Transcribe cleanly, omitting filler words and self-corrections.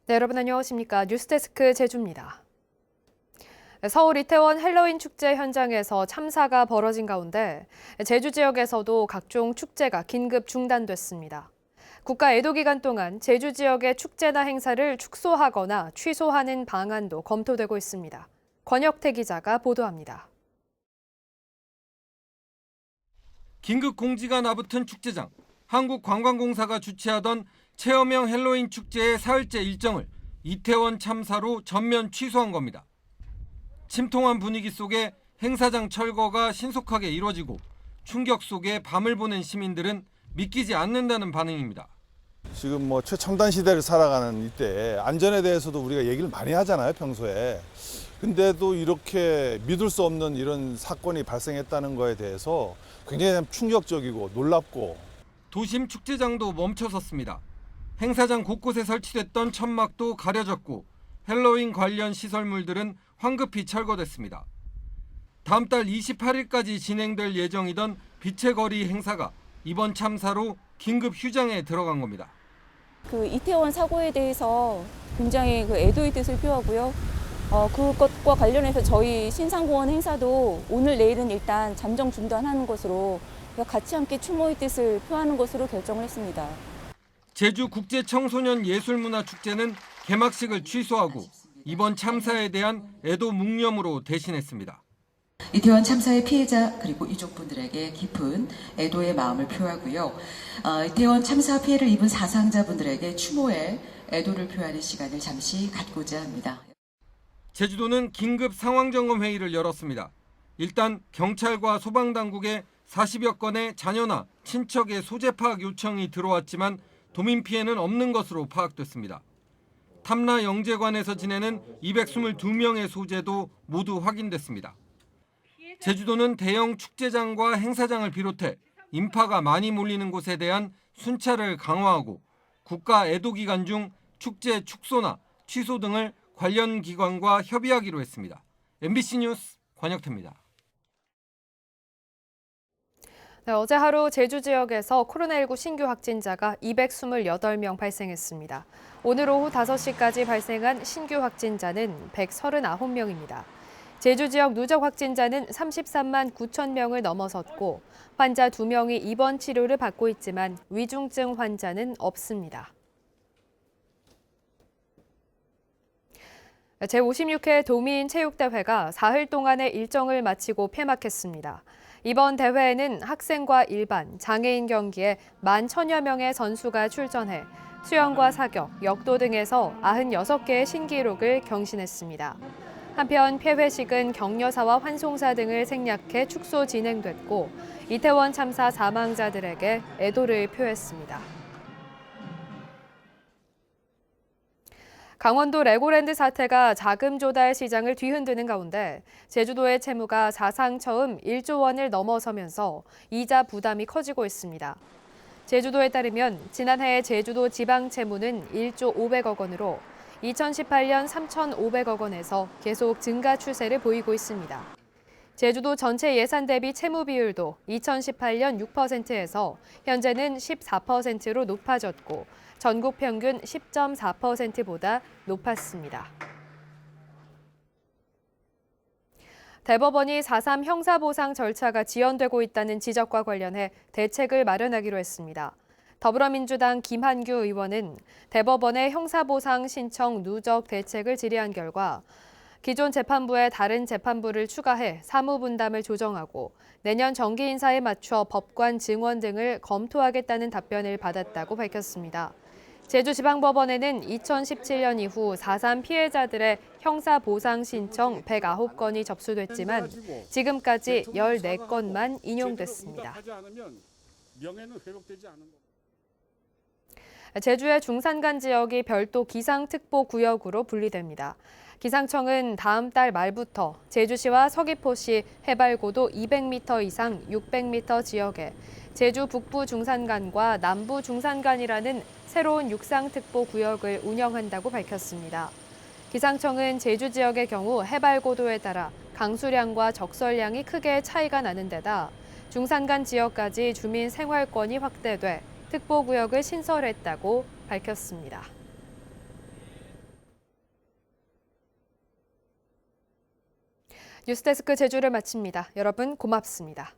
네, 여러분 안녕하십니까? 뉴스데스크 제주입니다. 서울 이태원 헬로윈 축제 현장에서 참사가 벌어진 가운데 제주 지역에서도 각종 축제가 긴급 중단됐습니다. 국가 애도 기간 동안 제주 지역의 축제나 행사를 축소하거나 취소하는 방안도 검토되고 있습니다. 권혁태 기자가 보도합니다. 긴급 공지가 나붙은 축제장. 한국관광공사가 주최하던 체험형 헬로윈 축제의 사흘째 일정을 이태원 참사로 전면 취소한 겁니다. 침통한 분위기 속에 행사장 철거가 신속하게 이루어지고 충격 속에 밤을 보낸 시민들은 믿기지 않는다는 반응입니다. 지금 최첨단 시대를 살아가는 이때 안전에 대해서도 우리가 얘기를 많이 하잖아요, 평소에. 근데도 이렇게 믿을 수 없는 이런 사건이 발생했다는 거에 대해서 굉장히 충격적이고 놀랍고. 도심 축제장도 멈춰섰습니다. 행사장 곳곳에 설치됐던 천막도 가려졌고 헬로윈 관련 시설물들은 황급히 철거됐습니다. 다음 달 28일까지 진행될 예정이던 빛의 거리 행사가 이번 참사로 긴급 휴장에 들어간 겁니다. 이태원 사고에 대해서 굉장히 애도의 뜻을 표하고요. 그것과 관련해서 저희 신상공원 행사도 오늘 내일은 일단 잠정 중단하는 것으로 같이 함께 추모의 뜻을 표하는 것으로 결정을 했습니다. 제주 국제청소년 예술문화축제는 개막식을 취소하고 이번 참사에 대한 애도 묵념으로 대신했습니다. 이태원 참사의 피해자 그리고 유족분들에게 깊은 애도의 마음을 표하고요. 이태원 참사 피해를 입은 사상자분들에게 추모의 애도를 표하는 시간을 잠시 갖고자 합니다. 제주도는 긴급 상황점검 회의를 열었습니다. 일단 경찰과 소방당국에 40여 건의 자녀나 친척의 소재 파악 요청이 들어왔지만 도민 피해는 없는 것으로 파악됐습니다. 탐라 영재관에서 지내는 222명의 소재도 모두 확인됐습니다. 제주도는 대형 축제장과 행사장을 비롯해 인파가 많이 몰리는 곳에 대한 순찰을 강화하고 국가 애도 기간 중 축제 축소나 취소 등을 관련 기관과 협의하기로 했습니다. MBC 뉴스 권혁태입니다. 네, 어제 하루 제주 지역에서 코로나19 신규 확진자가 228명 발생했습니다. 오늘 오후 5시까지 발생한 신규 확진자는 139명입니다. 제주 지역 누적 확진자는 33만 9천 명을 넘어섰고 환자 2명이 입원 치료를 받고 있지만 위중증 환자는 없습니다. 제56회 도민체육대회가 사흘 동안의 일정을 마치고 폐막했습니다. 이번 대회에는 학생과 일반, 장애인 경기에 11,000여 명의 선수가 출전해 수영과 사격, 역도 등에서 96개의 신기록을 경신했습니다. 한편 폐회식은 격려사와 환송사 등을 생략해 축소 진행됐고 이태원 참사 사망자들에게 애도를 표했습니다. 강원도 레고랜드 사태가 자금 조달 시장을 뒤흔드는 가운데 제주도의 채무가 사상 처음 1조 원을 넘어서면서 이자 부담이 커지고 있습니다. 제주도에 따르면 지난해 제주도 지방 채무는 1조 500억 원으로 2018년 3,500억 원에서 계속 증가 추세를 보이고 있습니다. 제주도 전체 예산 대비 채무 비율도 2018년 6%에서 현재는 14%로 높아졌고 전국 평균 10.4%보다 높았습니다. 대법원이 4.3 형사보상 절차가 지연되고 있다는 지적과 관련해 대책을 마련하기로 했습니다. 더불어민주당 김한규 의원은 대법원의 형사보상 신청 누적 대책을 질의한 결과 기존 재판부에 다른 재판부를 추가해 사무분담을 조정하고 내년 정기 인사에 맞춰 법관 증원 등을 검토하겠다는 답변을 받았다고 밝혔습니다. 제주지방법원에는 2017년 이후 4.3 피해자들의 형사보상 신청 109건이 접수됐지만 지금까지 14건만 인용됐습니다. 제주의 중산간 지역이 별도 기상특보 구역으로 분리됩니다. 기상청은 다음 달 말부터 제주시와 서귀포시 해발고도 200m 이상 600m 지역에 제주 북부 중산간과 남부 중산간이라는 새로운 육상특보 구역을 운영한다고 밝혔습니다. 기상청은 제주 지역의 경우 해발고도에 따라 강수량과 적설량이 크게 차이가 나는 데다 중산간 지역까지 주민 생활권이 확대돼 특보구역을 신설했다고 밝혔습니다. 뉴스데스크 제주를 마칩니다. 여러분 고맙습니다.